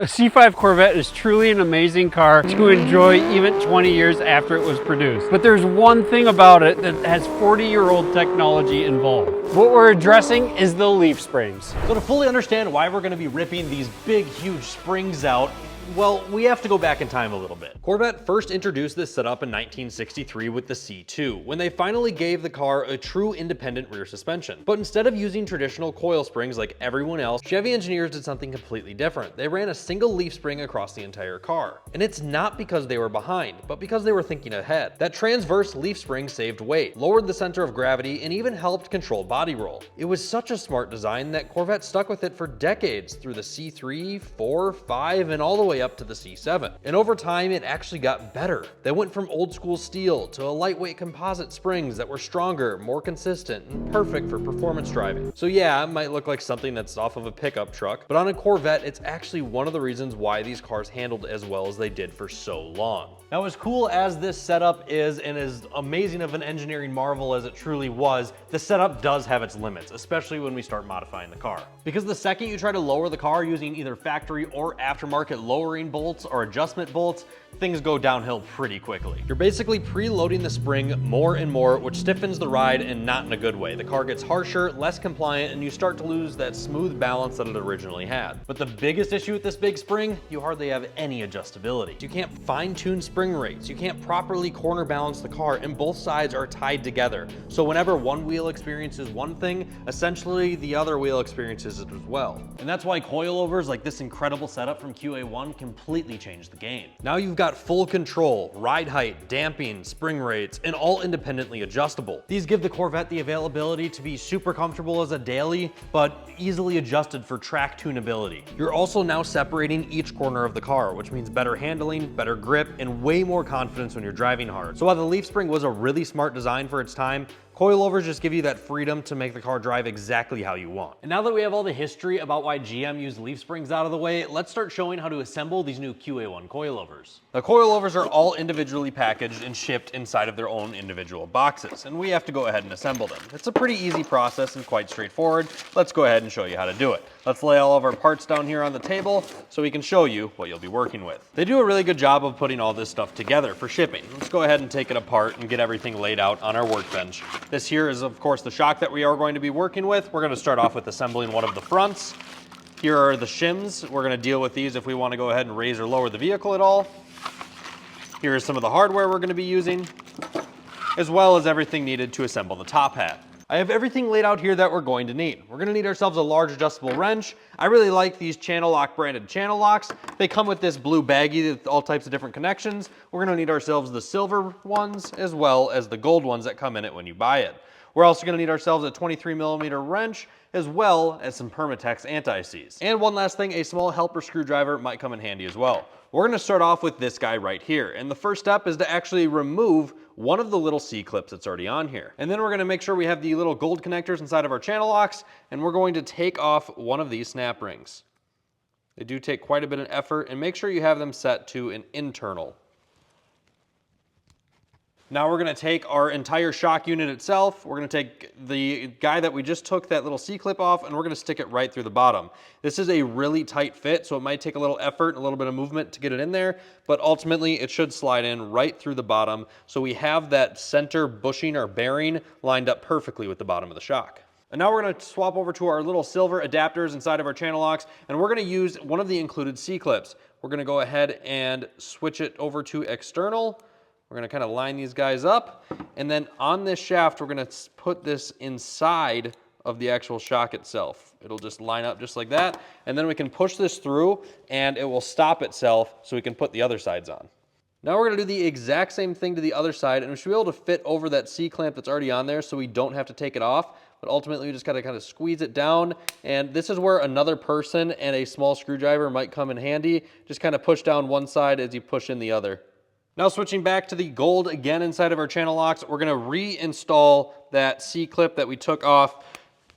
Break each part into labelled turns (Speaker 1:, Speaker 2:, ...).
Speaker 1: A C5 Corvette is truly an amazing car to enjoy even 20 years after it was produced. But there's one thing about it that has 40-year-old technology involved. What we're addressing is the leaf springs.
Speaker 2: So to fully understand why we're going to be ripping these big, huge springs out, well, we have to go back in time a little bit. Corvette first introduced this setup in 1963 with the C2, when they finally gave the car a true independent rear suspension. But instead of using traditional coil springs like everyone else, Chevy engineers did something completely different. They ran a single leaf spring across the entire car. And it's not because they were behind, but because they were thinking ahead. That transverse leaf spring saved weight, lowered the center of gravity, and even helped control body roll. It was such a smart design that Corvette stuck with it for decades through the C3, 4, 5, and all the way up to the C7. And over time, it actually got better. They went from old school steel to a lightweight composite springs that were stronger, more consistent, and perfect for performance driving. So yeah, it might look like something that's off of a pickup truck, but on a Corvette, it's actually one of the reasons why these cars handled as well as they did for so long. Now, as cool as this setup is, and as amazing of an engineering marvel as it truly was, the setup does have its limits, especially when we start modifying the car. Because the second you try to lower the car using either factory or aftermarket lowering bolts or adjustment bolts, things go downhill pretty quickly. You're basically preloading the spring more and more, which stiffens the ride and not in a good way. The car gets harsher, less compliant, and you start to lose that smooth balance that it originally had. But the biggest issue with this big spring, you hardly have any adjustability. You can't fine-tune spring rates, you can't properly corner balance the car, and both sides are tied together. So whenever one wheel experiences one thing, essentially the other wheel experiences it as well. And that's why coilovers like this incredible setup from QA1 completely changed the game. Now you've got full control, ride height, damping, spring rates, and all independently adjustable. These give the Corvette the availability to be super comfortable as a daily, but easily adjusted for track tunability. You're also now separating each corner of the car, which means better handling, better grip, and way more confidence when you're driving hard. So while the leaf spring was a really smart design for its time, coilovers just give you that freedom to make the car drive exactly how you want. And now that we have all the history about why GM used leaf springs out of the way, let's start showing how to assemble these new QA1 coilovers. The coilovers are all individually packaged and shipped inside of their own individual boxes, and we have to go ahead and assemble them. It's a pretty easy process and quite straightforward. Let's go ahead and show you how to do it. Let's lay all of our parts down here on the table so we can show you what you'll be working with. They do a really good job of putting all this stuff together for shipping. Let's go ahead and take it apart and get everything laid out on our workbench. This here is, of course, the shock that we are going to be working with. We're going to start off with assembling one of the fronts. Here are the shims. We're going to deal with these if we want to go ahead and raise or lower the vehicle at all. Here is some of the hardware we're going to be using, as well as everything needed to assemble the top hat. I have everything laid out here that we're going to need. We're going to need ourselves a large adjustable wrench. I really like these Channel Lock branded channel locks. They come with this blue baggie with all types of different connections. We're going to need ourselves the silver ones as well as the gold ones that come in it when you buy it. We're also going to need ourselves a 23mm wrench as well as some Permatex anti-seize. And one last thing, a small helper screwdriver might come in handy as well. We're going to start off with this guy right here. And the first step is to actually remove one of the little C-clips that's already on here. And then we're going to make sure we have the little gold connectors inside of our channel locks, and we're going to take off one of these snap rings. They do take quite a bit of effort, and make sure you have them set to an internal. Now we're going to take our entire shock unit itself, we're going to take the guy that we just took that little C-clip off, and we're going to stick it right through the bottom. This is a really tight fit, so it might take a little effort and a little bit of movement to get it in there, but ultimately it should slide in right through the bottom, so we have that center bushing or bearing lined up perfectly with the bottom of the shock. And now we're going to swap over to our little silver adapters inside of our channel locks, and we're going to use one of the included C-clips. We're going to go ahead and switch it over to external. We're going to kind of line these guys up, and then on this shaft, we're going to put this inside of the actual shock itself. It'll just line up just like that, and then we can push this through, and it will stop itself so we can put the other sides on. Now we're going to do the exact same thing to the other side, and we should be able to fit over that C-clamp that's already on there so we don't have to take it off, but ultimately we just got to kind of squeeze it down, and this is where another person and a small screwdriver might come in handy. Just kind of push down one side as you push in the other. Now switching back to the gold again inside of our channel locks, we're going to reinstall that C-clip that we took off.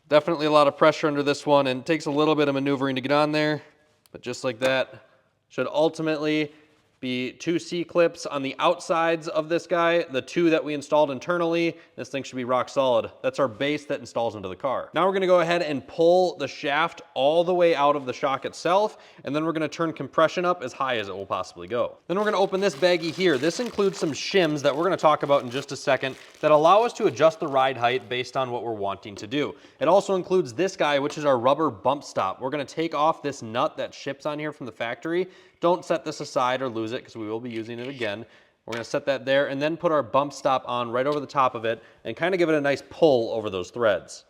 Speaker 2: Definitely a lot of pressure under this one, and it takes a little bit of maneuvering to get on there, but just like that, should ultimately be 2 C-clips on the outsides of this guy, the 2 that we installed internally. This thing should be rock solid. That's our base that installs into the car. Now we're gonna go ahead and pull the shaft all the way out of the shock itself, and then we're gonna turn compression up as high as it will possibly go. Then we're gonna open this baggie here. This includes some shims that we're gonna talk about in just a second that allow us to adjust the ride height based on what we're wanting to do. It also includes this guy, which is our rubber bump stop. We're gonna take off this nut that ships on here from the factory. Don't set this aside or lose it because we will be using it again. We're gonna set that there and then put our bump stop on right over the top of it and kind of give it a nice pull over those threads,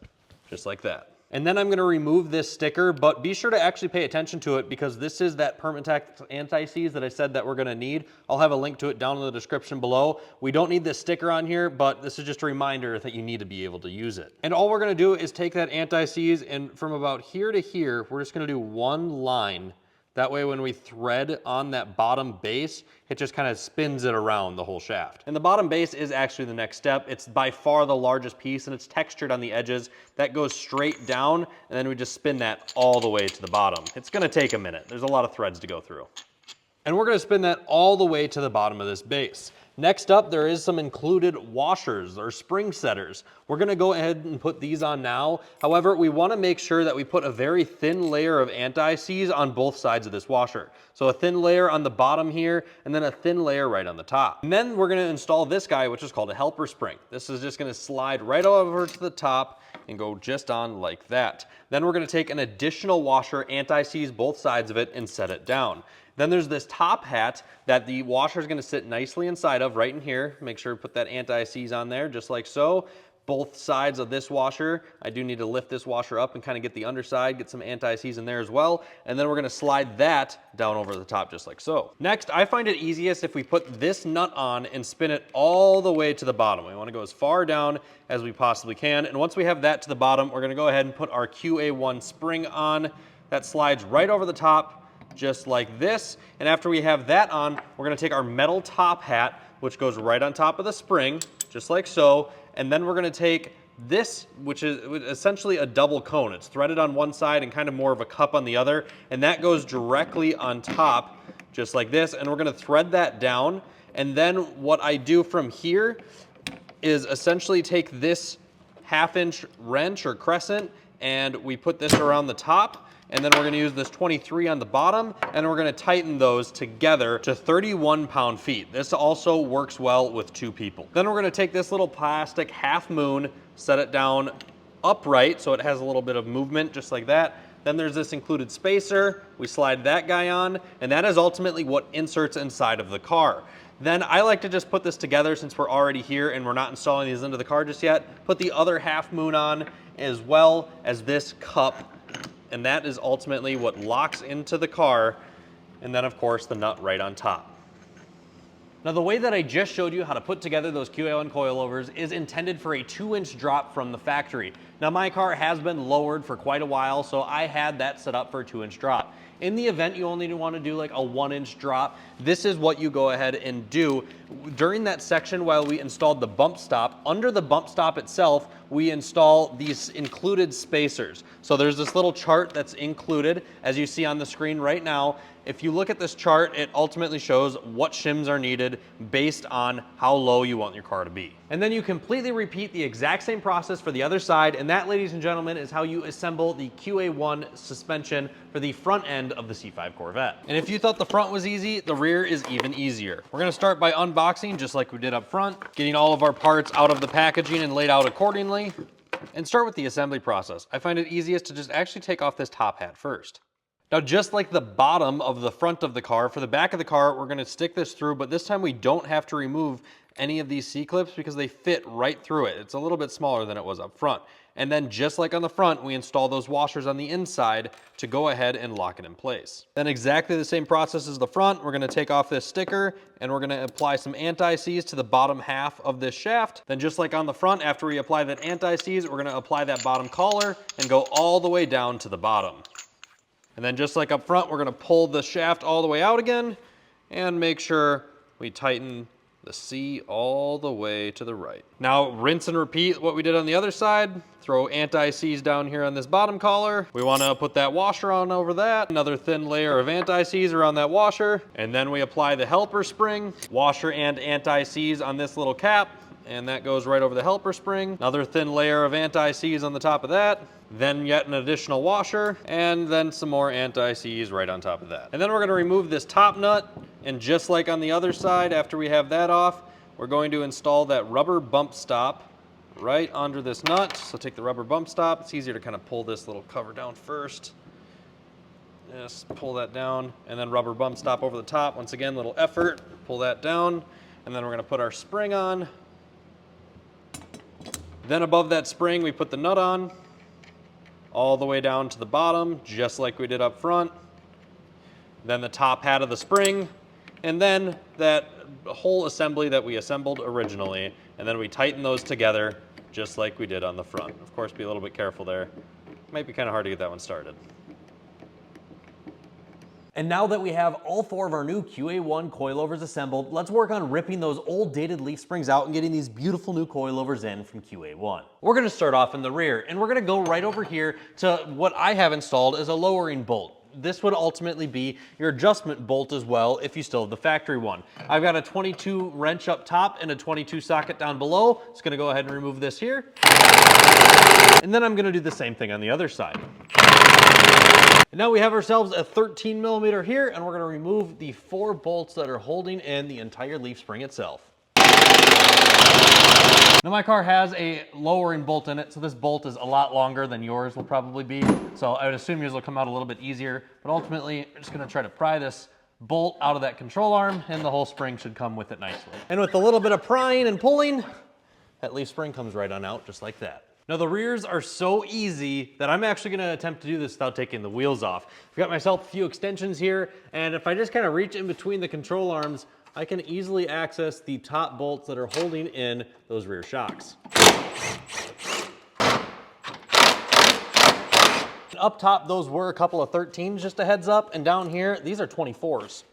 Speaker 2: just like that. And then I'm gonna remove this sticker, but be sure to actually pay attention to it because this is that Permatex anti-seize that I said that we're gonna need. I'll have a link to it down in the description below. We don't need this sticker on here, but this is just a reminder that you need to be able to use it. And all we're gonna do is take that anti-seize and from about here to here, we're just gonna do one line. That way when we thread on that bottom base, it just kind of spins it around the whole shaft. And the bottom base is actually the next step. It's by far the largest piece and it's textured on the edges. That goes straight down and then we just spin that all the way to the bottom. It's gonna take a minute. There's a lot of threads to go through. And we're gonna spin that all the way to the bottom of this base. Next up, there is some included washers or spring setters. We're gonna go ahead and put these on now. However, we wanna make sure that we put a very thin layer of anti-seize on both sides of this washer. So a thin layer on the bottom here, and then a thin layer right on the top. And then we're gonna install this guy, which is called a helper spring. This is just gonna slide right over to the top and go just on like that. Then we're gonna take an additional washer, anti-seize both sides of it, and set it down. Then there's this top hat that the washer is going to sit nicely inside of right in here. Make sure to put that anti-seize on there just like so. Both sides of this washer, I do need to lift this washer up and kind of get the underside, get some anti-seize in there as well. And then we're going to slide that down over the top just like so. Next, I find it easiest if we put this nut on and spin it all the way to the bottom. We want to go as far down as we possibly can. And once we have that to the bottom, we're going to go ahead and put our QA1 spring on. That slides right over the top, just like this. And after we have that on, we're gonna take our metal top hat, which goes right on top of the spring, just like so. And then we're gonna take this, which is essentially a double cone. It's threaded on one side and kind of more of a cup on the other. And that goes directly on top, just like this. And we're gonna thread that down. And then what I do from here is essentially take this 1/2-inch wrench or crescent and we put this around the top. And then we're gonna use this 23 on the bottom and we're gonna tighten those together to 31 pound-feet. This also works well with 2 people. Then we're gonna take this little plastic half moon, set it down upright so it has a little bit of movement just like that. Then there's this included spacer. We slide that guy on and that is ultimately what inserts inside of the car. Then I like to just put this together since we're already here and we're not installing these into the car just yet. Put the other half moon on as well as this cup. And that is ultimately what locks into the car, and then of course the nut right on top. Now the way that I just showed you how to put together those QA1 coilovers is intended for a 2-inch drop from the factory. Now my car has been lowered for quite a while, so I had that set up for a 2-inch drop. In the event you only want to do like a 1-inch drop, this is what you go ahead and do. During that section while we installed the bump stop, under the bump stop itself, we install these included spacers. So there's this little chart that's included, as you see on the screen right now. If you look at this chart, it ultimately shows what shims are needed based on how low you want your car to be. And then you completely repeat the exact same process for the other side, and that, ladies and gentlemen, is how you assemble the QA1 suspension for the front end of the C5 Corvette. And if you thought the front was easy, the rear is even easier. We're gonna start by unboxing just like we did up front, getting all of our parts out of the packaging and laid out accordingly, and start with the assembly process. I find it easiest to just actually take off this top hat first. Now, just like the bottom of the front of the car, for the back of the car, we're gonna stick this through, but this time we don't have to remove any of these C-clips because they fit right through it. It's a little bit smaller than it was up front. And then just like on the front, we install those washers on the inside to go ahead and lock it in place. Then exactly the same process as the front, we're gonna take off this sticker and we're gonna apply some anti-seize to the bottom half of this shaft. Then just like on the front, after we apply that anti-seize, we're gonna apply that bottom collar and go all the way down to the bottom. And then just like up front, we're gonna pull the shaft all the way out again and make sure we tighten the C all the way to the right. Now rinse and repeat what we did on the other side. Throw anti-seize down here on this bottom collar. We want to put that washer on over that. Another thin layer of anti-seize around that washer. And then we apply the helper spring, washer and anti-seize on this little cap. And that goes right over the helper spring. Another thin layer of anti-seize on the top of that. Then yet an additional washer, and then some more anti-seize right on top of that. And then we're going to remove this top nut, and just like on the other side, after we have that off, we're going to install that rubber bump stop right under this nut. So take the rubber bump stop. It's easier to kind of pull this little cover down first. Just pull that down, and then rubber bump stop over the top. Once again, little effort, pull that down, and then we're going to put our spring on. Then above that spring, we put the nut on, all the way down to the bottom, just like we did up front. Then the top hat of the spring, and then that whole assembly that we assembled originally, and then we tighten those together, just like we did on the front. Of course, be a little bit careful there. Might be kind of hard to get that one started. And now that we have all 4 of our new QA1 coilovers assembled, let's work on ripping those old dated leaf springs out and getting these beautiful new coilovers in from QA1. We're gonna start off in the rear, and we're gonna go right over here to what I have installed as a lowering bolt. This would ultimately be your adjustment bolt as well if you still have the factory one. I've got a 22 wrench up top and a 22 socket down below. Just gonna go ahead and remove this here. And then I'm gonna do the same thing on the other side. And now we have ourselves a 13 millimeter here, and we're gonna remove the 4 bolts that are holding in the entire leaf spring itself. Now my car has a lowering bolt in it, so this bolt is a lot longer than yours will probably be. So I would assume yours will come out a little bit easier, but ultimately I'm just gonna try to pry this bolt out of that control arm, and the whole spring should come with it nicely. And with a little bit of prying and pulling, that leaf spring comes right on out just like that. Now the rears are so easy that I'm actually gonna attempt to do this without taking the wheels off. I've got myself a few extensions here, and if I just kind of reach in between the control arms, I can easily access the top bolts that are holding in those rear shocks. Up top, those were a couple of 13s, just a heads up, and down here, these are 24s.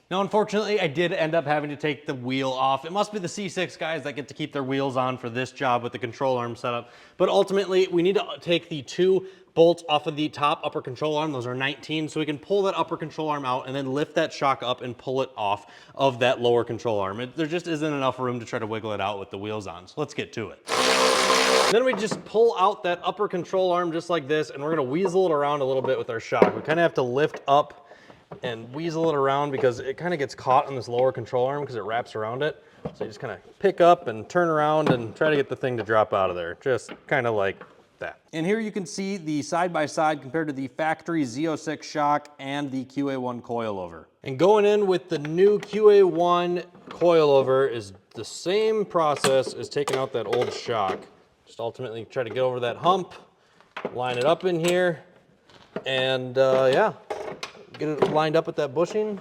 Speaker 2: Now, unfortunately, I did end up having to take the wheel off. It must be the C6 guys that get to keep their wheels on for this job with the control arm setup. But ultimately, we need to take the 2 bolts off of the top upper control arm. Those are 19, so we can pull that upper control arm out and then lift that shock up and pull it off of that lower control arm. There just isn't enough room to try to wiggle it out with the wheels on, so let's get to it. Then we just pull out that upper control arm just like this, and we're gonna weasel it around a little bit with our shock. We kind of have to lift up and weasel it around because it kind of gets caught on this lower control arm because it wraps around it. So you just kind of pick up and turn around and try to get the thing to drop out of there, just kind of like that. And here you can see the side-by-side compared to the factory Z06 shock and the QA1 coilover. And going in with the new QA1 coilover is the same process as taking out that old shock. Just ultimately try to get over that hump, line it up in here, and yeah. Get it lined up with that bushing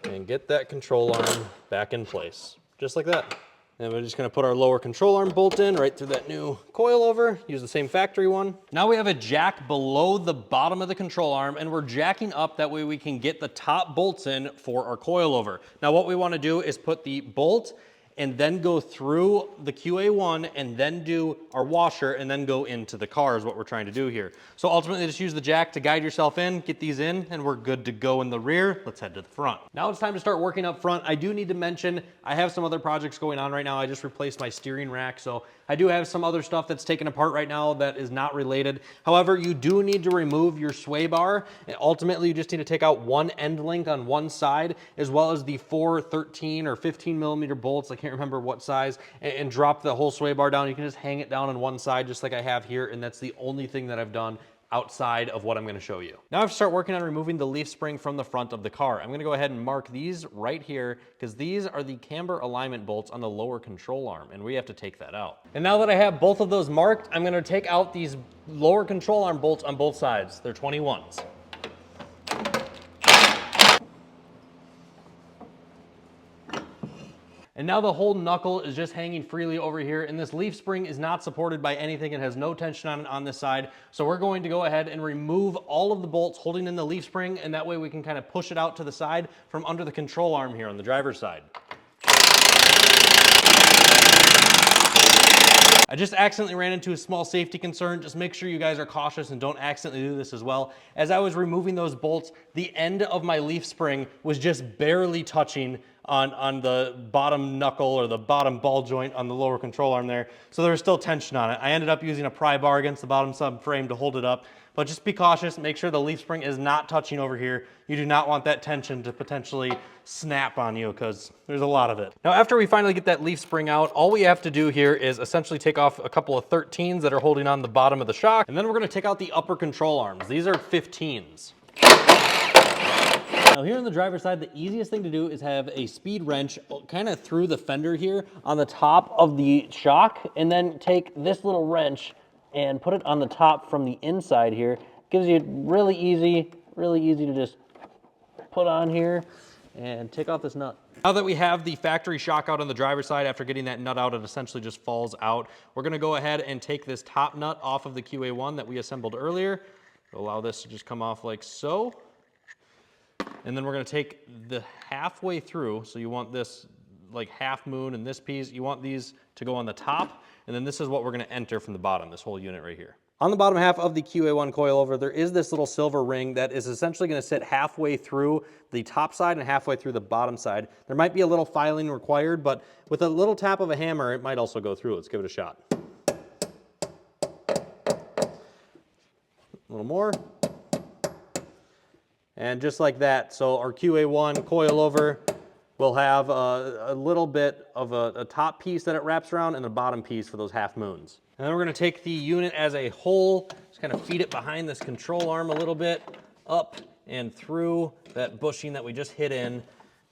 Speaker 2: and get that control arm back in place, just like that. And we're just gonna put our lower control arm bolt in right through that new coilover, use the same factory one. Now we have a jack below the bottom of the control arm, and we're jacking up, that way we can get the top bolts in for our coilover. Now what we wanna do is put the bolt and then go through the QA1 and then do our washer and then go into the car is what we're trying to do here. So ultimately just use the jack to guide yourself in, get these in, and we're good to go in the rear. Let's head to the front. Now it's time to start working up front. I do need to mention, I have some other projects going on right now. I just replaced my steering rack, so I do have some other stuff that's taken apart right now that is not related. However, you do need to remove your sway bar. And ultimately, you just need to take out one end link on one side, as well as the 4 13 or 15 millimeter bolts, I can't remember what size, and drop the whole sway bar down. You can just hang it down on one side just like I have here, and that's the only thing that I've done outside of what I'm gonna show you. Now I have to start working on removing the leaf spring from the front of the car. I'm gonna go ahead and mark these right here because these are the camber alignment bolts on the lower control arm, and we have to take that out. And now that I have both of those marked, I'm gonna take out these lower control arm bolts on both sides. They're 21s. And now the whole knuckle is just hanging freely over here, and this leaf spring is not supported by anything. It has no tension on it on this side. So we're going to go ahead and remove all of the bolts holding in the leaf spring, and that way we can kind of push it out to the side from under the control arm here on the driver's side. I just accidentally ran into a small safety concern. Just make sure you guys are cautious and don't accidentally do this as well. As I was removing those bolts, the end of my leaf spring was just barely touching on the bottom knuckle or the bottom ball joint on the lower control arm there. So there was still tension on it. I ended up using a pry bar against the bottom subframe to hold it up. But just be cautious, make sure the leaf spring is not touching over here. You do not want that tension to potentially snap on you because there's a lot of it. Now, after we finally get that leaf spring out, all we have to do here is essentially take off a couple of 13s that are holding on the bottom of the shock, and then we're gonna take out the upper control arms. These are 15s. Now here on the driver's side, the easiest thing to do is have a speed wrench kind of through the fender here on the top of the shock, and then take this little wrench and put it on the top from the inside here. Gives you really easy to just put on here and take off this nut. Now that we have the factory shock out on the driver's side, after getting that nut out, it essentially just falls out. We're gonna go ahead and take this top nut off of the QA1 that we assembled earlier. Allow this to just come off like so. And then we're gonna take the halfway through, so you want this like half moon and this piece, you want these to go on the top, and then this is what we're gonna enter from the bottom, this whole unit right here. On the bottom half of the QA1 coilover, there is this little silver ring that is essentially gonna sit halfway through the top side and halfway through the bottom side. There might be a little filing required, but with a little tap of a hammer, it might also go through. Let's give it a shot. A little more. And just like that, so our QA1 coilover will have a little bit of a top piece that it wraps around and a bottom piece for those half moons. And then we're gonna take the unit as a whole, just kind of feed it behind this control arm a little bit, up and through that bushing that we just hit in.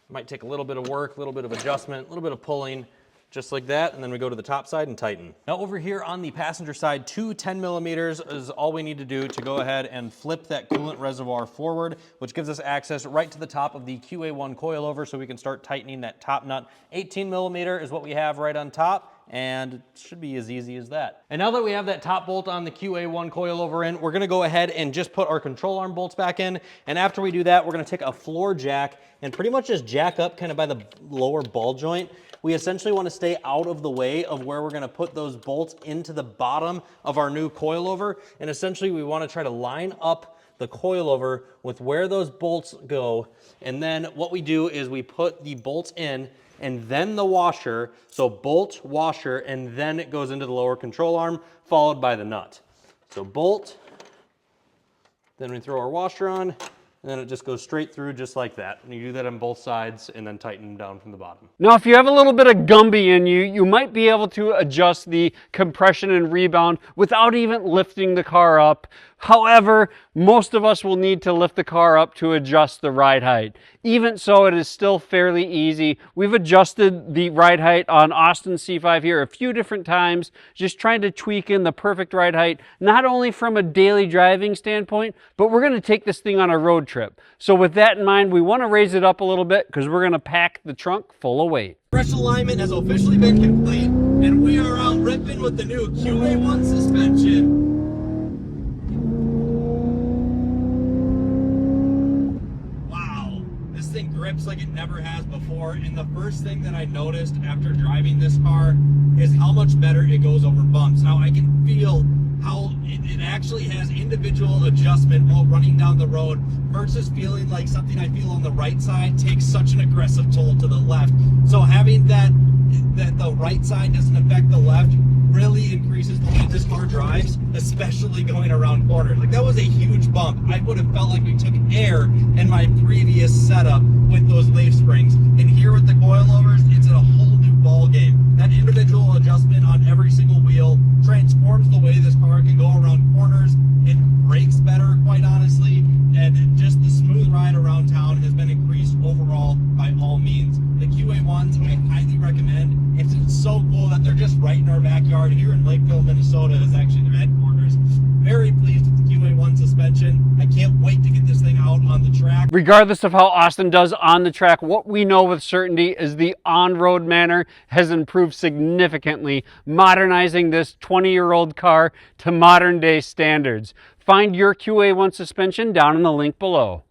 Speaker 2: Might take a little bit of work, a little bit of adjustment, a little bit of pulling, just like that, and then we go to the top side and tighten. Now over here on the passenger side, two 10 millimeters is all we need to do to go ahead and flip that coolant reservoir forward, which gives us access right to the top of the QA1 coilover so we can start tightening that top nut. 18 millimeter is what we have right on top, and it should be as easy as that. And now that we have that top bolt on the QA1 coilover in, we're gonna go ahead and just put our control arm bolts back in, and after we do that, we're gonna take a floor jack and pretty much just jack up kind of by the lower ball joint. We essentially want to stay out of the way of where we're going to put those bolts into the bottom of our new coilover, and essentially we want to try to line up the coilover with where those bolts go, and then what we do is we put the bolts in and then the washer, so bolt, washer, and then it goes into the lower control arm, followed by the nut. So bolt, then we throw our washer on, and then it just goes straight through just like that. And you do that on both sides and then tighten them down from the bottom.
Speaker 1: Now, if you have a little bit of Gumby in you, you might be able to adjust the compression and rebound without even lifting the car up. However, most of us will need to lift the car up to adjust the ride height. Even so, it is still fairly easy. We've adjusted the ride height on Austin C5 here a few different times, just trying to tweak in the perfect ride height, not only from a daily driving standpoint, but we're gonna take this thing on a road trip. So with that in mind, we wanna raise it up a little bit because we're gonna pack the trunk full of weight.
Speaker 3: Fresh alignment has officially been complete, and we are out ripping with the new QA1 suspension. Wow, this thing grips like it never has before, and the first thing that I noticed after driving this car is how much better it goes over bumps. Now I can feel how it actually has individual adjustment while running down the road versus feeling like something I feel on the right side takes such an aggressive toll to the left. So having that the right side doesn't affect the left really increases the way this car drives, especially going around corners. Like that was a huge bump. I would have felt like we took air in my previous setup with those leaf springs. And here with the coilovers, it's a whole new ball game. That individual adjustment on every single wheel transforms the way this car can go around corners. It brakes better, quite honestly, and just the smooth ride around town has been increased overall by all means. The QA1s I highly recommend. It's so cool that they're just right in our backyard here in Lakeville, Minnesota is actually their headquarters. Very pleased with the QA1 suspension. I can't wait to get this thing out on the track.
Speaker 1: Regardless of how Austin does on the track, what we know with certainty is the on-road manner has improved significantly, modernizing this 20-year-old car to modern-day standards. Find your QA1 suspension down in the link below.